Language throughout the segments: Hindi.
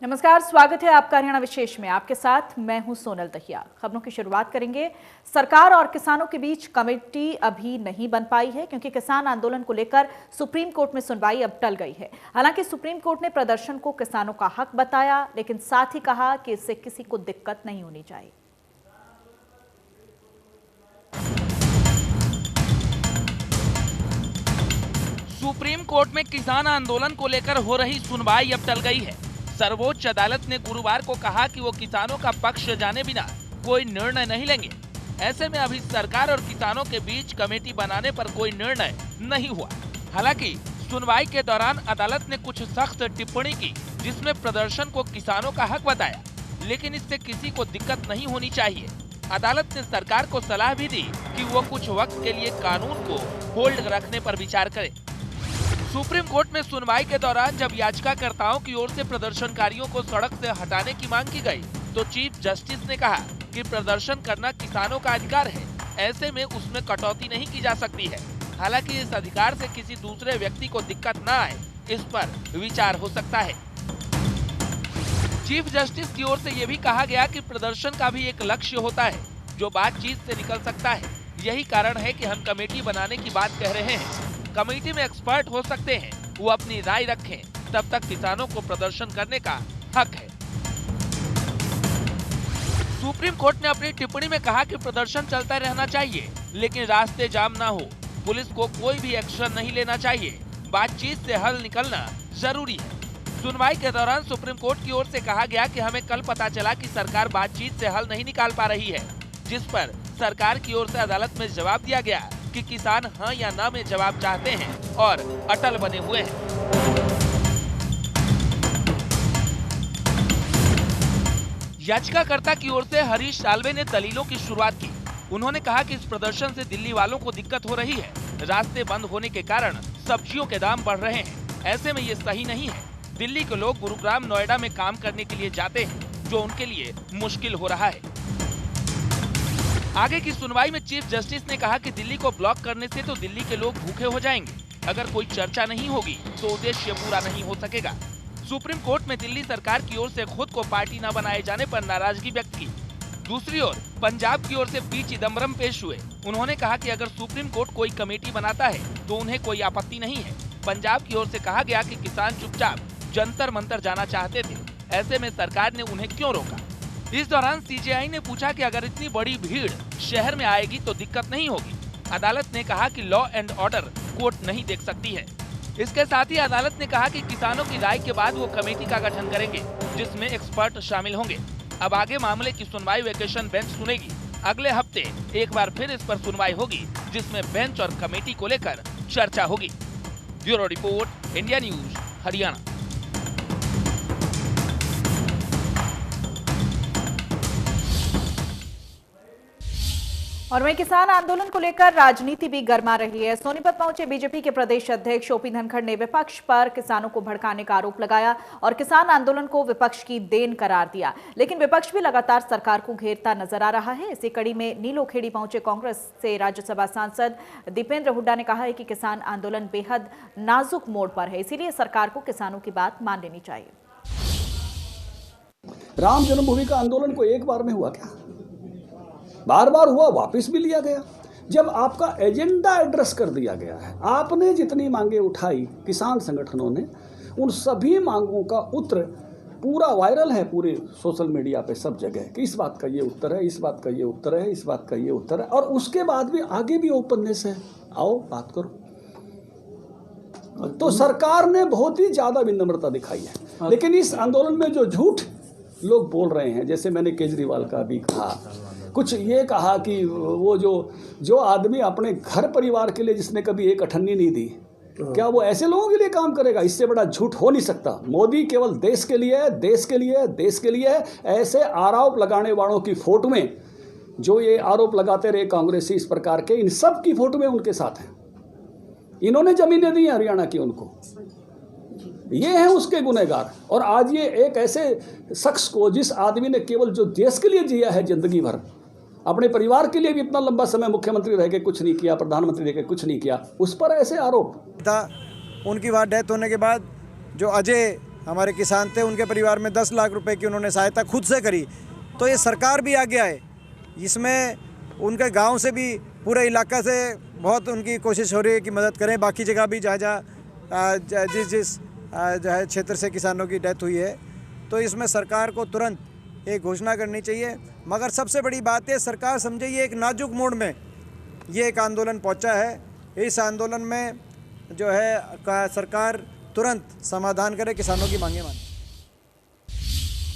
नमस्कार, स्वागत है आपका हरियाणा विशेष में। आपके साथ मैं हूं सोनल दहिया। खबरों की शुरुआत करेंगे। सरकार और किसानों के बीच कमेटी अभी नहीं बन पाई है क्योंकि किसान आंदोलन को लेकर सुप्रीम कोर्ट में सुनवाई अब टल गई है। हालांकि सुप्रीम कोर्ट ने प्रदर्शन को किसानों का हक बताया, लेकिन साथ ही कहा कि इससे किसी को दिक्कत नहीं होनी चाहिए। सुप्रीम कोर्ट में किसान आंदोलन को लेकर हो रही सुनवाई अब टल गई है। सर्वोच्च अदालत ने गुरुवार को कहा कि वो किसानों का पक्ष जाने बिना कोई निर्णय नहीं लेंगे। ऐसे में अभी सरकार और किसानों के बीच कमेटी बनाने पर कोई निर्णय नहीं हुआ। हालांकि सुनवाई के दौरान अदालत ने कुछ सख्त टिप्पणी की, जिसमें प्रदर्शन को किसानों का हक बताया, लेकिन इससे किसी को दिक्कत नहीं होनी चाहिए। अदालत ने सरकार को सलाह भी दी कि वो कुछ वक्त के लिए कानून को होल्ड रखने पर विचार करे। सुप्रीम कोर्ट में सुनवाई के दौरान जब याचिकाकर्ताओं की ओर से प्रदर्शनकारियों को सड़क से हटाने की मांग की गई, तो चीफ जस्टिस ने कहा कि प्रदर्शन करना किसानों का अधिकार है, ऐसे में उसमें कटौती नहीं की जा सकती है। हालांकि इस अधिकार से किसी दूसरे व्यक्ति को दिक्कत न आए, इस पर विचार हो सकता है। चीफ जस्टिस की ओर से ये भी कहा गया कि प्रदर्शन का भी एक लक्ष्य होता है जो बातचीत से निकल सकता है। यही कारण है कि हम कमेटी बनाने की बात कह रहे हैं। कमेटी में एक्सपर्ट हो सकते हैं, वो अपनी राय रखें, तब तक किसानों को प्रदर्शन करने का हक है। सुप्रीम कोर्ट ने अपनी टिप्पणी में कहा कि प्रदर्शन चलता रहना चाहिए, लेकिन रास्ते जाम ना हो। पुलिस को कोई भी एक्शन नहीं लेना चाहिए, बातचीत से हल निकलना जरूरी है। सुनवाई के दौरान सुप्रीम कोर्ट की ओर से कहा गया कि हमें कल पता चला कि सरकार बातचीत से हल नहीं निकाल पा रही है, जिस पर सरकार की ओर से अदालत में जवाब दिया गया कि किसान हाँ या ना में जवाब चाहते हैं और अटल बने हुए हैं। याचिकाकर्ता की ओर से हरीश साल्वे ने दलीलों की शुरुआत की। उन्होंने कहा कि इस प्रदर्शन से दिल्ली वालों को दिक्कत हो रही है। रास्ते बंद होने के कारण सब्जियों के दाम बढ़ रहे हैं। ऐसे में ये सही नहीं है। दिल्ली के लोग गुरुग्राम, नोएडा में काम करने के लिए जाते हैं, जो उनके लिए मुश्किल हो रहा है। आगे की सुनवाई में चीफ जस्टिस ने कहा कि दिल्ली को ब्लॉक करने से तो दिल्ली के लोग भूखे हो जाएंगे। अगर कोई चर्चा नहीं होगी तो उद्देश्य पूरा नहीं हो सकेगा। सुप्रीम कोर्ट में दिल्ली सरकार की ओर से खुद को पार्टी न बनाए जाने पर नाराजगी व्यक्त की। दूसरी ओर पंजाब की ओर से पी चिदम्बरम पेश हुए। उन्होंने कहा कि अगर सुप्रीम कोर्ट कोई कमेटी बनाता है तो उन्हें कोई आपत्ति नहीं है। पंजाब की ओर से कहा गया कि किसान चुपचाप जंतर मंतर जाना चाहते थे, ऐसे में सरकार ने उन्हें क्यों रोका। इस दौरान सीजेआई ने पूछा कि अगर इतनी बड़ी भीड़ शहर में आएगी तो दिक्कत नहीं होगी। अदालत ने कहा कि लॉ एंड ऑर्डर कोर्ट नहीं देख सकती है। इसके साथ ही अदालत ने कहा कि किसानों की राय के बाद वो कमेटी का गठन करेंगे, जिसमें एक्सपर्ट शामिल होंगे। अब आगे मामले की सुनवाई वेकेशन बेंच सुनेगी। अगले हफ्ते एक बार फिर इस पर सुनवाई होगी, जिसमें बेंच और कमेटी को लेकर चर्चा होगी। Bureau report, India news, Haryana. और वहीं किसान आंदोलन को लेकर राजनीति भी गर्मा रही है। सोनीपत पहुंचे बीजेपी के प्रदेश अध्यक्ष ओपी धनखड़ ने विपक्ष पर किसानों को भड़काने का आरोप लगाया और किसान आंदोलन को विपक्ष की देन करार दिया। लेकिन विपक्ष भी लगातार सरकार को घेरता नजर आ रहा है। इसी कड़ी में नीलोखेड़ी पहुंचे कांग्रेस से राज्यसभा सांसद दीपेंद्र हुड्डा ने कहा है कि किसान आंदोलन बेहद नाजुक मोड़ पर है, इसीलिए सरकार को किसानों की बात मान लेनी चाहिए। राम जन्मभूमि का आंदोलन को एक बार में हुआ क्या? बार बार हुआ, वापस भी लिया गया। जब आपका एजेंडा एड्रेस कर दिया गया है, आपने जितनी मांगे उठाई किसान संगठनों ने, उन सभी मांगों का उत्तर पूरा वायरल है पूरे सोशल मीडिया पे सब जगह कि इस बात का ये उत्तर है, इस बात का ये उत्तर है, इस बात का ये उत्तर है। और उसके बाद भी आगे भी ओपननेस है, आओ बात करो। तो सरकार ने बहुत ही ज़्यादा विनम्रता दिखाई है। लेकिन इस आंदोलन में जो झूठ लोग बोल रहे हैं, जैसे मैंने केजरीवाल का भी कहा, कुछ ये कहा कि वो जो आदमी अपने घर परिवार के लिए जिसने कभी एक अठन्नी नहीं दी, क्या वो ऐसे लोगों के लिए काम करेगा? इससे बड़ा झूठ हो नहीं सकता। मोदी केवल देश के लिए है, देश के लिए है, देश के लिए है। ऐसे आरोप लगाने वालों की फोटो में, जो ये आरोप लगाते रहे कांग्रेसी इस प्रकार के, इन सब की फोटो में उनके साथ हैं। इन्होंने जमीनें दी हरियाणा की उनको, ये हैं उसके गुनहगार। और आज ये एक ऐसे शख्स को, जिस आदमी ने केवल जो देश के लिए जिया है जिंदगी भर, अपने परिवार के लिए भी इतना लंबा समय मुख्यमंत्री रह के कुछ नहीं किया, प्रधानमंत्री रह के कुछ नहीं किया, उस पर ऐसे आरोप। उनकी बात डेथ होने के बाद जो अजय हमारे किसान थे, उनके परिवार में 10 लाख रुपए की उन्होंने सहायता खुद से करी। तो ये सरकार भी आगे आए, इसमें उनके गांव से भी पूरे इलाका से बहुत उनकी कोशिश हो रही है कि मदद करें। बाकी जगह भी जहाँ जिस जो है क्षेत्र से किसानों की डेथ हुई है, तो इसमें सरकार को तुरंत एक घोषणा करनी चाहिए। मगर सबसे बड़ी बात है, सरकार समझे ये एक नाजुक मोड़ में ये एक आंदोलन पहुंचा है। इस आंदोलन में जो है सरकार तुरंत समाधान करे, किसानों की मांगे माने।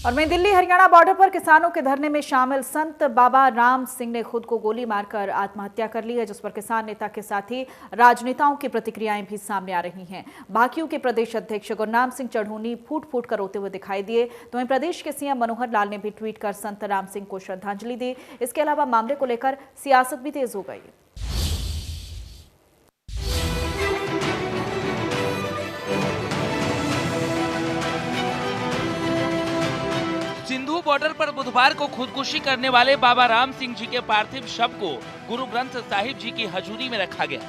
और वहीं दिल्ली हरियाणा बॉर्डर पर किसानों के धरने में शामिल संत बाबा राम सिंह ने खुद को गोली मारकर आत्महत्या कर ली है, जिस पर किसान नेता के साथ ही राजनेताओं की प्रतिक्रियाएं भी सामने आ रही हैं। भाकियू के प्रदेश अध्यक्ष गुरनाम सिंह चढ़ूनी फूट फूट कर रोते हुए दिखाई दिए। तो वहीं प्रदेश के सीएम मनोहर लाल ने भी ट्वीट कर संत राम सिंह को श्रद्धांजलि दी। इसके अलावा मामले को लेकर सियासत भी तेज हो गई। सिंधु बॉर्डर पर बुधवार को खुदकुशी करने वाले बाबा राम सिंह जी के पार्थिव शव को गुरु ग्रंथ साहिब जी की हजूरी में रखा गया।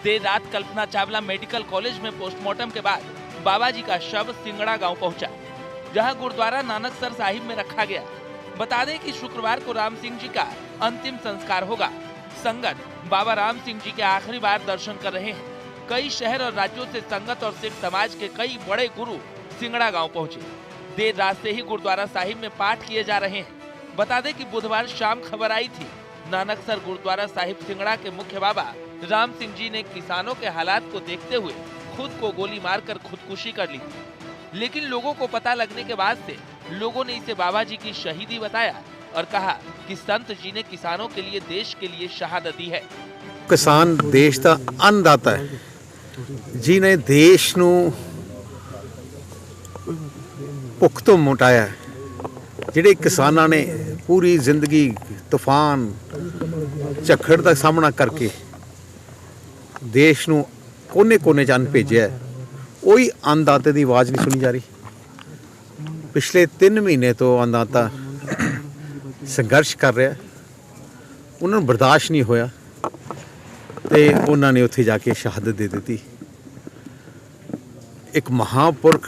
देर रात कल्पना चावला मेडिकल कॉलेज में पोस्टमार्टम के बाद बाबा जी का शव सिंगड़ा गांव पहुंचा, जहां गुरुद्वारा नानकसर साहिब में रखा गया। बता दें कि शुक्रवार को राम सिंह जी का अंतिम संस्कार होगा। संगत बाबा राम सिंह जी के आखिरी बार दर्शन कर रहे हैं। कई शहर और राज्यों से संगत और सिख समाज के कई बड़े गुरु सिंगड़ा गांव पहुंचे। देर रात से ही गुरुद्वारा साहिब में पाठ किए जा रहे हैं। बता दें कि बुधवार शाम खबर आई थी, नानकसर गुरुद्वारा साहिब सिंगड़ा के मुख्य बाबा राम सिंह जी ने किसानों के हालात को देखते हुए खुद को गोली मारकर खुदकुशी कर ली। लेकिन लोगों को पता लगने के बाद से लोगों ने इसे बाबा जी की शहीदी बताया और कहा कि संत जी ने किसानों के लिए, देश के लिए शहादत दी है। किसान देश का अन्नदाता है, जिन्हें देश नू भुख तो मुटाया है। ਜਿਹੜੇ किसानों ने पूरी जिंदगी तूफान झक्खड़ का सामना करके देश नू कोने कोने च अन्न भेजा है, वही अन्नदाते की आवाज़ नहीं सुनी जा रही। पिछले 3 महीने तो अन्नदाता संघर्ष कर रहा, उन्होंने बर्दाश्त नहीं होया तो उन्होंने उत्थे जाके शहादत दे दी। एक महापुरख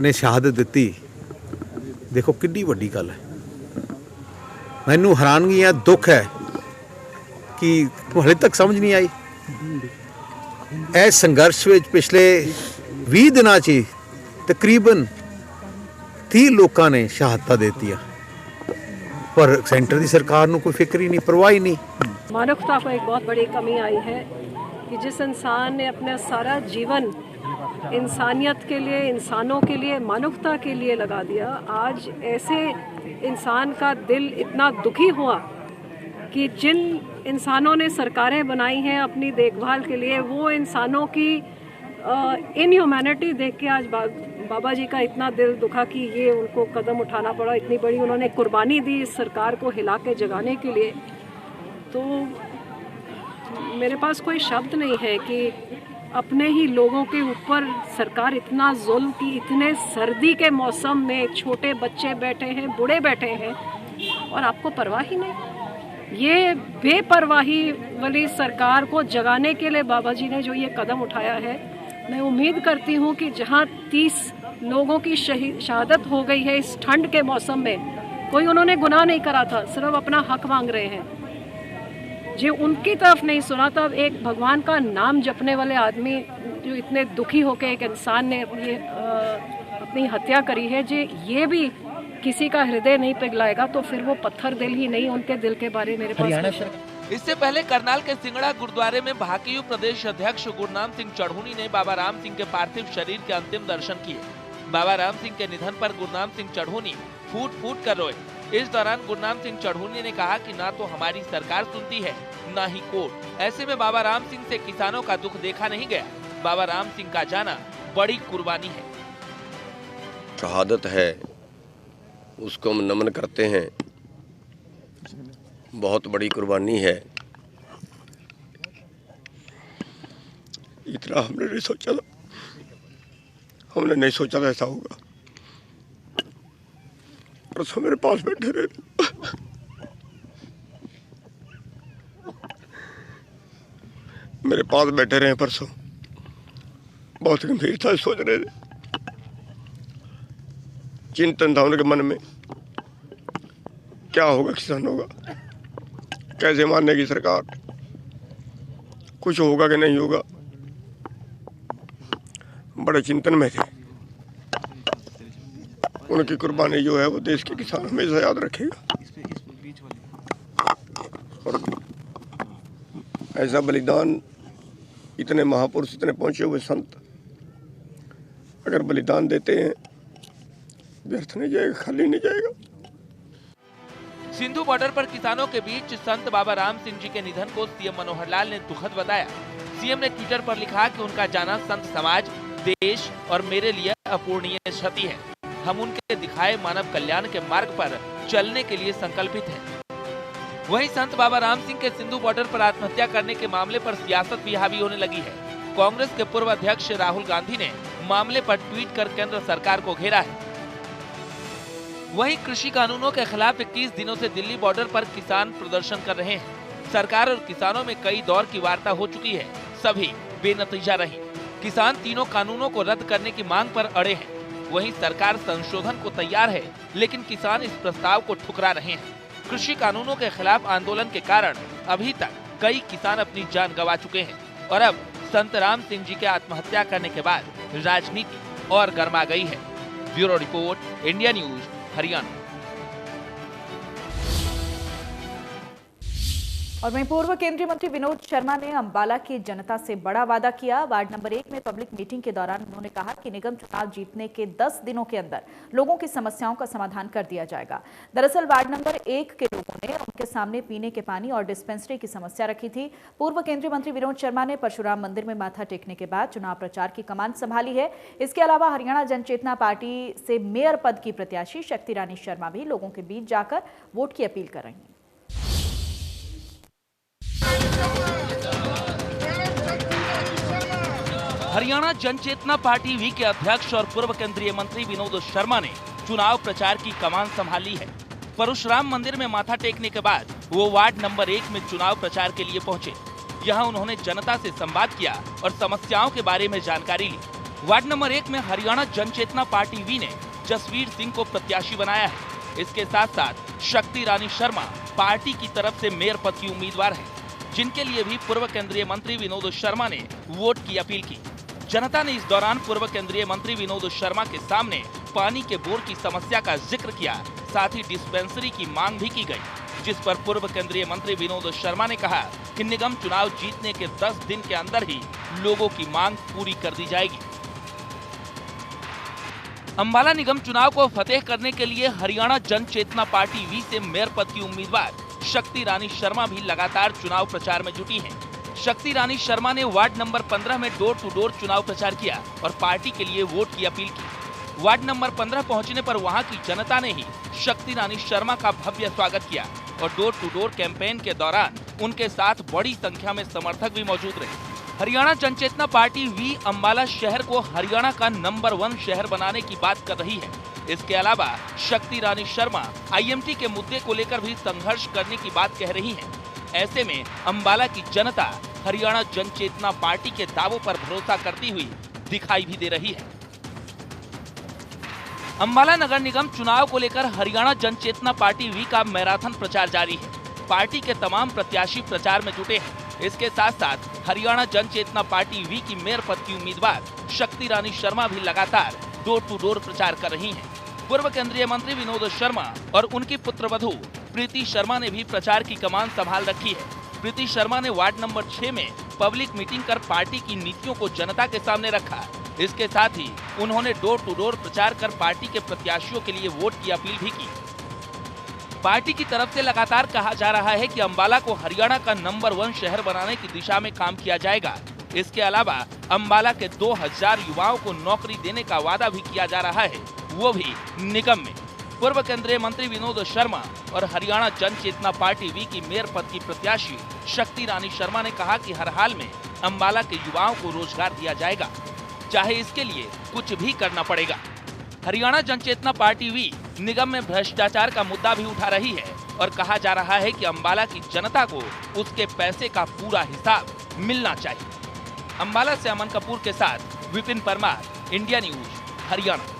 ने शहादत दी, देखो कितनी वड्डी गल है। मैनू हैरानगी है, दुख है कि हाले तक समझ नहीं आई। इस संघर्ष में पिछले 20 दिनों च तकरीबन 30 लोगों ने शहादत देती, पर सेंटर की सरकार को कोई फिक्र ही नहीं, परवाह ही नहीं। मानवता को एक बहुत बड़ी कमी आई है कि जिस इंसान ने अपना सारा जीवन इंसानियत के लिए, इंसानों के लिए, मानवता के लिए लगा दिया, आज ऐसे इंसान का दिल इतना दुखी हुआ कि जिन इंसानों ने सरकारें बनाई हैं अपनी देखभाल के लिए, वो इंसानों की इनह्यूमैनिटी देख के आज बाबा जी का इतना दिल दुखा कि ये उनको कदम उठाना पड़ा। इतनी बड़ी उन्होंने कुर्बानी दी इस सरकार को हिला के जगाने के लिए। तो मेरे पास कोई शब्द नहीं है कि अपने ही लोगों के ऊपर सरकार इतना जुल्म की, इतने सर्दी के मौसम में छोटे बच्चे बैठे हैं, बूढ़े बैठे हैं और आपको परवाह ही नहीं। ये बेपरवाही वाली सरकार को जगाने के लिए बाबा जी ने जो ये कदम उठाया है, मैं उम्मीद करती हूँ कि जहाँ 30 लोगों की शहादत हो गई है इस ठंड के मौसम में, कोई उन्होंने गुनाह नहीं करा था, सिर्फ अपना हक मांग रहे हैं। जो उनकी तरफ नहीं सुना, तब एक भगवान का नाम जपने वाले आदमी जो इतने दुखी होकर एक इंसान ने अपनी हत्या करी है, जो ये भी किसी का हृदय नहीं पिघलाएगा तो फिर वो पत्थर दिल ही नहीं, उनके दिल के बारे में मेरे पास। इससे पहले करनाल के सिंगड़ा गुरुद्वारे में भाकियू प्रदेश अध्यक्ष गुरनाम सिंह चढ़ूनी ने बाबा राम सिंह के पार्थिव शरीर के अंतिम दर्शन किए। बाबा राम सिंह के निधन पर गुरनाम सिंह चढ़ूनी फूट फूट कर रोए। इस दौरान गुरनाम सिंह चढ़ूनी ने कहा कि ना तो हमारी सरकार सुनती है, ना ही कोर्ट। ऐसे में बाबा राम सिंह से किसानों का दुख देखा नहीं गया। बाबा राम सिंह का जाना बड़ी कुर्बानी है। शहादत है, उसको हम नमन करते हैं, बहुत बड़ी कुर्बानी है। इतना हमने नहीं सोचा था, हमने नहीं सोचा था ऐसा होगा। परसों मेरे पास बैठे रहे, मेरे पास बैठे रहे परसों, बहुत गंभीरता से सोच रहे थे। चिंतन था उनके मन में, क्या होगा किसानों का, कैसे मानेगी सरकार, कुछ होगा कि नहीं होगा। बड़े चिंतन में थे। उनकी कुर्बानी जो है वो देश के किसान हमेशा याद रखेगा। और ऐसा बलिदान, इतने महापुरुष, इतने पहुंचे हुए संत अगर बलिदान देते हैं, व्यर्थ नहीं जाएगा, खाली नहीं जाएगा। सिंधु बॉर्डर पर किसानों के बीच संत बाबा राम सिंह जी के निधन को सीएम मनोहर लाल ने दुखद बताया। सीएम ने ट्विटर पर लिखा कि उनका जाना संत समाज, देश और मेरे लिए अपूरणीय क्षति है। हम उनके दिखाए मानव कल्याण के मार्ग पर चलने के लिए संकल्पित हैं। वहीं संत बाबा राम सिंह के सिंधु बॉर्डर पर आत्महत्या करने के मामले पर सियासत भी हावी होने लगी है। कांग्रेस के पूर्व अध्यक्ष राहुल गांधी ने मामले पर ट्वीट कर केंद्र सरकार को घेरा है। वहीं कृषि कानूनों के खिलाफ 21 दिनों से दिल्ली बॉर्डर पर किसान प्रदर्शन कर रहे हैं। सरकार और किसानों में कई दौर की वार्ता हो चुकी है, सभी बेनतीजा रही। किसान तीनों कानूनों को रद्द करने की मांग पर अड़े हैं। वहीं सरकार संशोधन को तैयार है, लेकिन किसान इस प्रस्ताव को ठुकरा रहे हैं। कृषि कानूनों के खिलाफ आंदोलन के कारण अभी तक कई किसान अपनी जान गंवा चुके हैं और अब संत राम सिंह जी के आत्महत्या करने के बाद राजनीति और गर्मा गई है। Bureau report, India news, Haryana. और वहीं पूर्व केंद्रीय मंत्री विनोद शर्मा ने अंबाला की जनता से बड़ा वादा किया। वार्ड नंबर 1 में पब्लिक मीटिंग के दौरान उन्होंने कहा कि निगम चुनाव जीतने के 10 दिनों के अंदर लोगों की समस्याओं का समाधान कर दिया जाएगा। दरअसल वार्ड नंबर 1 के लोगों ने उनके सामने पीने के पानी और डिस्पेंसरी की समस्या रखी थी। पूर्व केंद्रीय मंत्री विनोद शर्मा ने परशुराम मंदिर में माथा टेकने के बाद चुनाव प्रचार की कमान संभाली है। इसके अलावा हरियाणा जनचेतना पार्टी से मेयर पद की प्रत्याशी शक्ति रानी शर्मा भी लोगों के बीच जाकर वोट की अपील कर रही हैं। हरियाणा जनचेतना पार्टी वी के अध्यक्ष और पूर्व केंद्रीय मंत्री विनोद शर्मा ने चुनाव प्रचार की कमान संभाली है। परशुराम मंदिर में माथा टेकने के बाद वो वार्ड नंबर 1 में चुनाव प्रचार के लिए पहुंचे। यहां उन्होंने जनता से संवाद किया और समस्याओं के बारे में जानकारी ली। वार्ड नंबर 1 में हरियाणा जनचेतना पार्टी वी ने जसवीर सिंह को प्रत्याशी बनाया है। इसके साथ साथ शक्ति रानी शर्मा पार्टी की तरफ से मेयर पद की उम्मीदवार है, जिनके लिए भी पूर्व केंद्रीय मंत्री विनोद शर्मा ने वोट की अपील की। जनता ने इस दौरान पूर्व केंद्रीय मंत्री विनोद शर्मा के सामने पानी के बोर की समस्या का जिक्र किया, साथ ही डिस्पेंसरी की मांग भी की गई, जिस पर पूर्व केंद्रीय मंत्री विनोद शर्मा ने कहा कि निगम चुनाव जीतने के 10 दिन के अंदर ही लोगों की मांग पूरी कर दी जाएगी। अंबाला निगम चुनाव को फतेह करने के लिए हरियाणा जनचेतना पार्टी वी से मेयर पद की उम्मीदवार शक्ति रानी शर्मा भी लगातार चुनाव प्रचार में जुटी हैं। शक्ति रानी शर्मा ने वार्ड नंबर 15 में डोर टू डोर चुनाव प्रचार किया और पार्टी के लिए वोट की अपील की। वार्ड नंबर 15 पहुंचने पर वहां की जनता ने ही शक्ति रानी शर्मा का भव्य स्वागत किया और डोर टू डोर कैंपेन के दौरान उनके साथ बड़ी संख्या में समर्थक भी मौजूद रहे। हरियाणा जनचेतना पार्टी वी अंबाला शहर को हरियाणा का नंबर 1 शहर बनाने की बात कर रही है। इसके अलावा शक्ति रानी शर्मा IMT के मुद्दे को लेकर भी संघर्ष करने की बात कह रही हैं। ऐसे में अंबाला की जनता हरियाणा जनचेतना पार्टी के दावों पर भरोसा करती हुई दिखाई भी दे रही है। अंबाला नगर निगम चुनाव को लेकर हरियाणा जनचेतना पार्टी वी का मैराथन प्रचार जारी है। पार्टी के तमाम प्रत्याशी प्रचार में जुटे हैं। इसके साथ साथ हरियाणा जनचेतना पार्टी वी की मेयर पद की उम्मीदवार शक्ति रानी शर्मा भी लगातार डोर टू डोर प्रचार कर रही हैं। पूर्व केंद्रीय मंत्री विनोद शर्मा और उनकी पुत्रवधू प्रीति शर्मा ने भी प्रचार की कमान संभाल रखी है। प्रीति शर्मा ने वार्ड नंबर 6 में पब्लिक मीटिंग कर पार्टी की नीतियों को जनता के सामने रखा। इसके साथ ही उन्होंने डोर टू डोर प्रचार कर पार्टी के प्रत्याशियों के लिए वोट की अपील भी की। पार्टी की तरफ से लगातार कहा जा रहा है कि अंबाला को हरियाणा का नंबर 1 शहर बनाने की दिशा में काम किया जाएगा। इसके अलावा अंबाला के 2000 युवाओं को नौकरी देने का वादा भी किया जा रहा है, वो भी निगम में। पूर्व केंद्रीय मंत्री विनोद शर्मा और हरियाणा जनचेतना पार्टी वी की मेयर पद की प्रत्याशी शक्ति रानी शर्मा ने कहा कि हर हाल में अंबाला के युवाओं को रोजगार दिया जाएगा, चाहे इसके लिए कुछ भी करना पड़ेगा। हरियाणा जनचेतना पार्टी वी निगम में भ्रष्टाचार का मुद्दा भी उठा रही है और कहा जा रहा है कि अंबाला की जनता को उसके पैसे का पूरा हिसाब मिलना चाहिए। अंबाला से अमन कपूर के साथ विपिन परमार, इंडिया न्यूज, हरियाणा।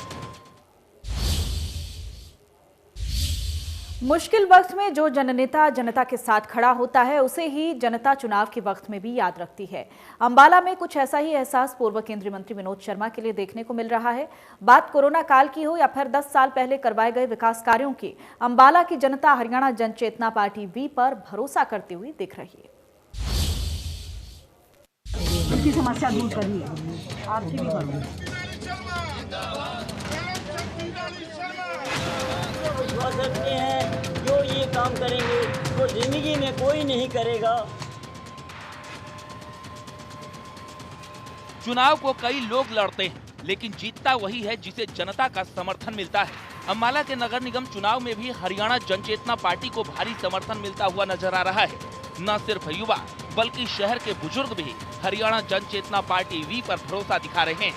मुश्किल वक्त में जो जननेता जनता के साथ खड़ा होता है उसे ही जनता चुनाव के वक्त में भी याद रखती है। अंबाला में कुछ ऐसा ही एहसास पूर्व केंद्रीय मंत्री विनोद शर्मा के लिए देखने को मिल रहा है। बात कोरोना काल की हो या फिर 10 साल पहले करवाए गए विकास कार्यों की, अंबाला की जनता हरियाणा जनचेतना पार्टी वी पर भरोसा करती हुई दिख रही है। उनकी समस्या दूर करनी है, आपकी भी करो। विश्वास रखते हैं जो ये काम करेंगे वो जिंदगी में कोई नहीं करेगा। चुनाव को कई लोग लड़ते हैं, लेकिन जीतता वही है जिसे जनता का समर्थन मिलता है। अंबाला के नगर निगम चुनाव में भी हरियाणा जनचेतना पार्टी को भारी समर्थन मिलता हुआ नजर आ रहा है। न सिर्फ युवा बल्कि शहर के बुजुर्ग भी हरियाणा जनचेतना पार्टी वी पर भरोसा दिखा रहे हैं।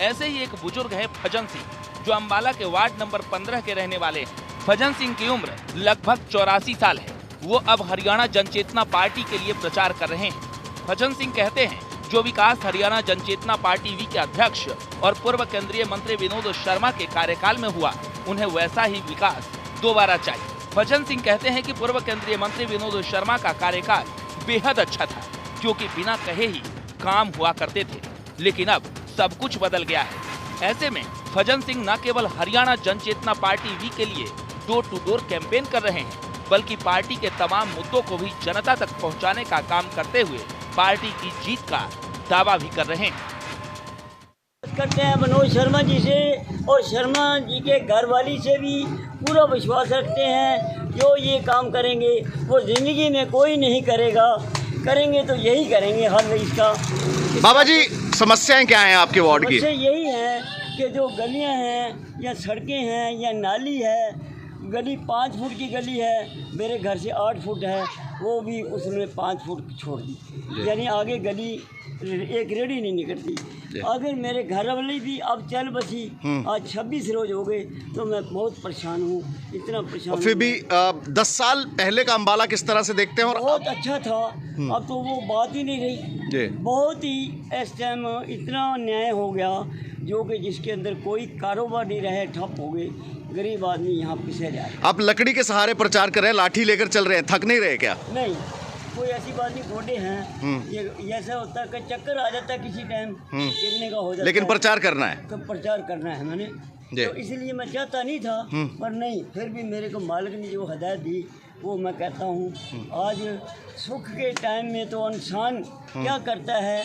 ऐसे ही एक बुजुर्ग है फजन सिंह, जो अंबाला के वार्ड नंबर 15 के रहने वाले हैं। फजन सिंह की उम्र लगभग 84 साल है। वो अब हरियाणा जनचेतना पार्टी के लिए प्रचार कर रहे हैं। फजन सिंह कहते हैं, जो विकास हरियाणा जनचेतना पार्टी वी के अध्यक्ष और पूर्व केंद्रीय मंत्री विनोद शर्मा के कार्यकाल में हुआ, उन्हें वैसा ही विकास दोबारा चाहिए। फजन सिंह कहते हैं कि पूर्व केंद्रीय मंत्री विनोद शर्मा का कार्यकाल बेहद अच्छा था, क्योंकि बिना कहे ही काम हुआ करते थे, लेकिन अब सब कुछ बदल गया है। ऐसे में फजन सिंह न केवल हरियाणा जनचेतना पार्टी वी के लिए डोर टू डोर कैंपेन कर रहे हैं, बल्कि पार्टी के तमाम मुद्दों को भी जनता तक पहुंचाने का काम करते हुए पार्टी की जीत का दावा भी कर रहे हैं। करते हैं विनोद शर्मा जी से और शर्मा जी के घर वाली से भी पूरा विश्वास रखते हैं जो ये काम करेंगे वो जिंदगी में कोई नहीं करेगा। करेंगे तो यही करेंगे हल इसका। बाबा जी, समस्याएं क्या हैं आपके वार्ड की? समस्या यही है कि जो गलियां हैं या सड़कें हैं या नाली है, गली 5 फुट की गली है, मेरे घर से 8 फुट है, वो भी उसने 5 फुट छोड़ दी, यानी आगे गली एक रेडी नहीं निकलती। अगर मेरे घर वाली भी अब चल बसी, आज 26 रोज हो गए, तो मैं बहुत परेशान हूँ, इतना परेशान। फिर भी 10 साल पहले का अंबाला किस तरह से देखते हैं? और बहुत अच्छा था, अब तो वो बात ही नहीं रही। बहुत ही इस टाइम इतना न्याय हो गया जो कि जिसके अंदर कोई कारोबार नहीं रहे, ठप हो गए, गरीब आदमी यहाँ पिछे जा रहे। आप लकड़ी के सहारे प्रचार कर रहे हैं, लाठी लेकर चल रहे हैं, थक नहीं रहे क्या? नहीं, कोई ऐसी बात नहीं, घोड़े हैं, ये ऐसा होता है कि चक्कर आ जाता है किसी टाइम, गिरने का हो जाता है, लेकिन प्रचार करना है, तो प्रचार करना है मैंने, तो इसलिए मैं चाहता नहीं था, पर नहीं, फिर भी मेरे को मालिक ने जो हदायत दी वो मैं कहता हूँ। आज सुख के टाइम में तो इंसान क्या करता है,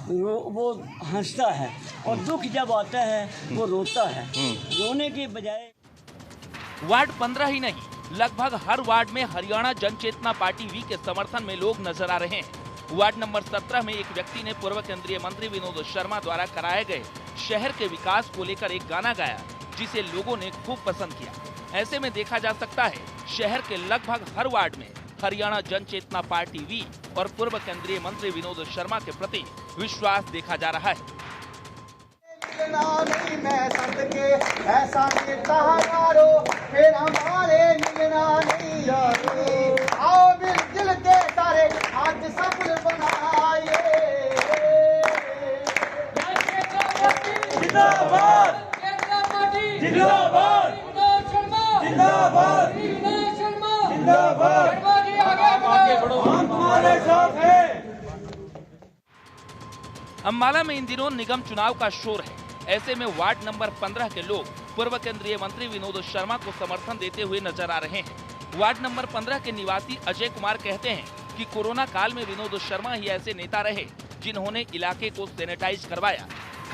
वो हंसता है, और दुख जब आता है वो रोता है। रोने के बजाय वार्ड 15 ही नहीं, लगभग हर वार्ड में हरियाणा जनचेतना पार्टी वी के समर्थन में लोग नजर आ रहे हैं। वार्ड नंबर 17 में एक व्यक्ति ने पूर्व केंद्रीय मंत्री विनोद शर्मा द्वारा कराए गए शहर के विकास को लेकर एक गाना गाया, जिसे लोगों ने खूब पसंद किया। ऐसे में देखा जा सकता है, शहर के लगभग हर वार्ड में हरियाणा जनचेतना पार्टी वी और पूर्व केंद्रीय मंत्री विनोद शर्मा के प्रति विश्वास देखा जा रहा है। अंबाला में इन दिनों निगम चुनाव का शोर है। ऐसे में वार्ड नंबर 15 के लोग पूर्व केंद्रीय मंत्री विनोद शर्मा को समर्थन देते हुए नजर आ रहे हैं। वार्ड नंबर 15 के निवासी अजय कुमार कहते हैं कि कोरोना काल में विनोद शर्मा ही ऐसे नेता रहे जिन्होंने इलाके को सैनिटाइज करवाया,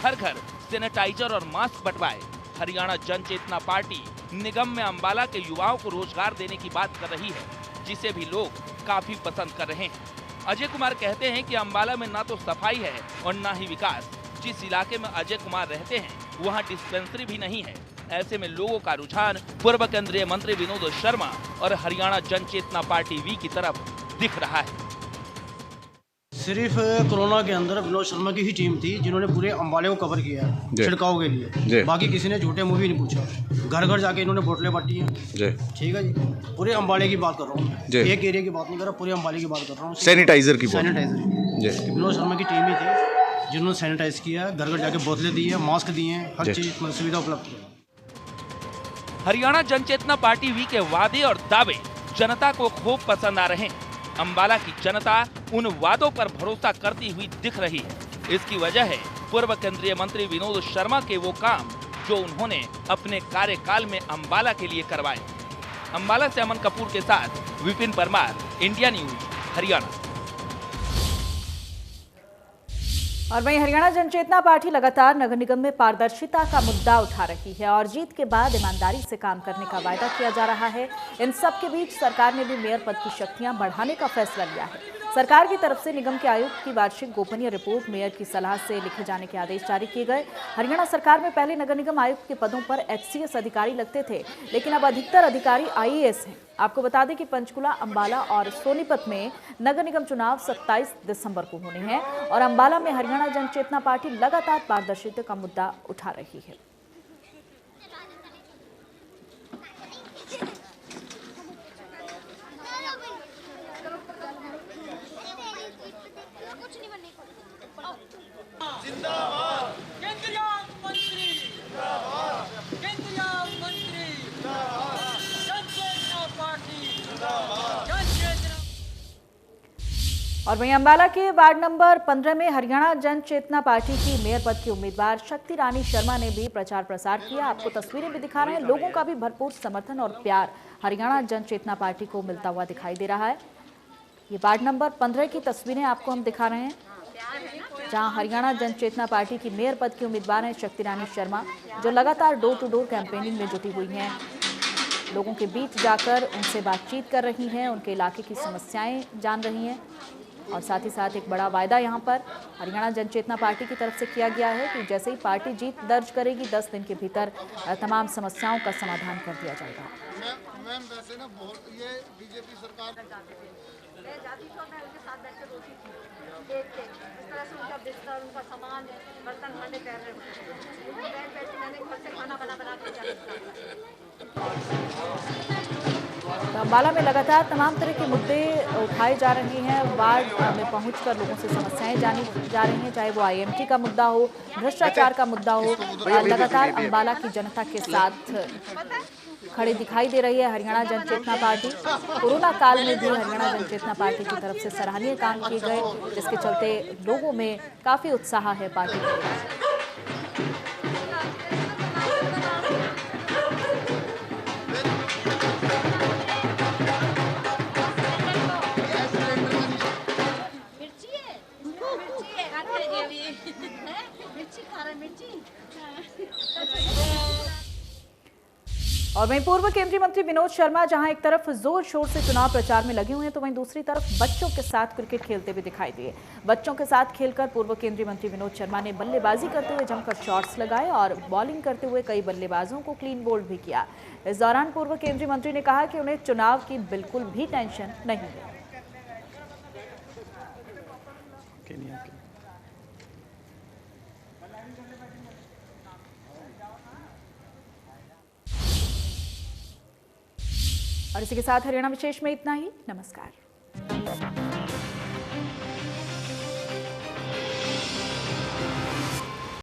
घर घर सैनिटाइजर और मास्क बंटवाए। हरियाणा जनचेतना पार्टी निगम में अंबाला के युवाओं को रोजगार देने की बात कर रही है, जिसे भी लोग काफी पसंद कर रहे हैं। अजय कुमार कहते हैं कि अंबाला में ना तो सफाई है और ना ही विकास। जिस इलाके में अजय कुमार रहते हैं वहां डिस्पेंसरी भी नहीं है। ऐसे में लोगों का रुझान पूर्व केंद्रीय मंत्री विनोद शर्मा और हरियाणा जनचेतना पार्टी वी की तरफ दिख रहा है। सिर्फ कोरोना के अंदर विनोद शर्मा की ही टीम थी जिन्होंने पूरे अंबाले को कवर किया है छिड़काव के लिए। बाकी किसी ने झूठे मुंह भी नहीं पूछा। घर घर जाके इन्होंने बोतलें बांटी हैं। ठीक है जी, पूरे अंबाले की बात कर रहा हूँ, एक एरिया की बात नहीं कर रहा, पूरे अंबाले की बात कर रहा हूँ। सैनिटाइजर की विनोद शर्मा की टीम ही थी जिन्होंने सैनिटाइज किया, घर घर जाके बोतलें दी है, मास्क दिए हैं, हर चीज़ सुविधा उपलब्ध है। हरियाणा जनचेतना पार्टी वी के वादे और दावे जनता को खूब पसंद आ रहे हैं। अंबाला की जनता उन वादों पर भरोसा करती हुई दिख रही है। इसकी वजह है पूर्व केंद्रीय मंत्री विनोद शर्मा के वो काम जो उन्होंने अपने कार्यकाल में अंबाला के लिए करवाए। अंबाला से अमन कपूर के साथ विपिन परमार, इंडिया न्यूज, हरियाणा। और वहीं हरियाणा जनचेतना पार्टी लगातार नगर निगम में पारदर्शिता का मुद्दा उठा रही है और जीत के बाद ईमानदारी से काम करने का वायदा किया जा रहा है। इन सब के बीच सरकार ने भी मेयर पद की शक्तियां बढ़ाने का फैसला लिया है। सरकार की तरफ से निगम के आयुक्त की वार्षिक गोपनीय रिपोर्ट मेयर की सलाह से लिखे जाने के आदेश जारी किए गए। हरियाणा सरकार में पहले नगर निगम आयुक्त के पदों पर HCS अधिकारी लगते थे, लेकिन अब अधिकतर अधिकारी IAS हैं। आपको बता दें कि पंचकुला, अंबाला और सोनीपत में नगर निगम चुनाव 27 दिसंबर को होने हैं और अंबाला में हरियाणा जनचेतना पार्टी लगातार पारदर्शिता का मुद्दा उठा रही है। और वहीं अंबाला के वार्ड नंबर 15 में हरियाणा जनचेतना पार्टी की मेयर पद की उम्मीदवार शक्ति रानी शर्मा ने भी प्रचार प्रसार किया। आपको तस्वीरें भी दिखा रहे हैं। लोगों का भी भरपूर समर्थन और प्यार हरियाणा जनचेतना पार्टी को मिलता हुआ दिखाई दे रहा है। ये वार्ड नंबर 15 की तस्वीरें आपको हम दिखा रहे हैं, जहां हरियाणा जनचेतना पार्टी की मेयर पद की उम्मीदवार हैं शक्ति रानी शर्मा, जो लगातार डोर टू डोर कैंपेनिंग में जुटी हुई हैं। लोगों के बीच जाकर उनसे बातचीत कर रही हैं, उनके इलाके की समस्याएं जान रही हैं और साथ ही साथ एक बड़ा वायदा यहां पर हरियाणा जनचेतना पार्टी की तरफ से किया गया है कि जैसे ही पार्टी जीत दर्ज करेगी 10 दिन के भीतर तमाम समस्याओं का समाधान कर दिया जाएगा। मैम वैसे ना बहुत ये बीजेपी सरकार जाती तो मैं उनके साथ बैठ के रोटी थी, देख के इस तरह से उनका बिस्तर, उनका सामान, बर्तन भांडे कर रहे हैं। बैठ के मैंने घर से खाना बना के तो अंबाला में लगातार तमाम तरह के मुद्दे उठाए जा रहे हैं। वार्ड में पहुंचकर लोगों से समस्याएं जानी जा रही हैं, चाहे वो IMT का मुद्दा हो, भ्रष्टाचार का मुद्दा हो। लगातार अंबाला की जनता के साथ खड़े दिखाई दे रही है हरियाणा जनचेतना पार्टी। कोरोना काल में भी हरियाणा जनचेतना पार्टी की तरफ से सराहनीय काम किए गए, जिसके चलते लोगों में काफी उत्साह है पार्टी के। और वहीं पूर्व केंद्रीय मंत्री विनोद शर्मा जहां एक तरफ जोर शोर से चुनाव प्रचार में लगे हुए हैं, तो वहीं दूसरी तरफ बच्चों के साथ क्रिकेट खेलते हुए दिखाई दिए। बच्चों के साथ खेलकर पूर्व केंद्रीय मंत्री विनोद शर्मा ने बल्लेबाजी करते हुए जमकर शॉट्स लगाए और बॉलिंग करते हुए कई बल्लेबाजों को क्लीन बोल्ड भी किया। इस दौरान पूर्व केंद्रीय मंत्री ने कहा कि उन्हें चुनाव की बिल्कुल भी टेंशन नहीं है। और इसी के साथ हरियाणा विशेष में इतना ही। नमस्कार।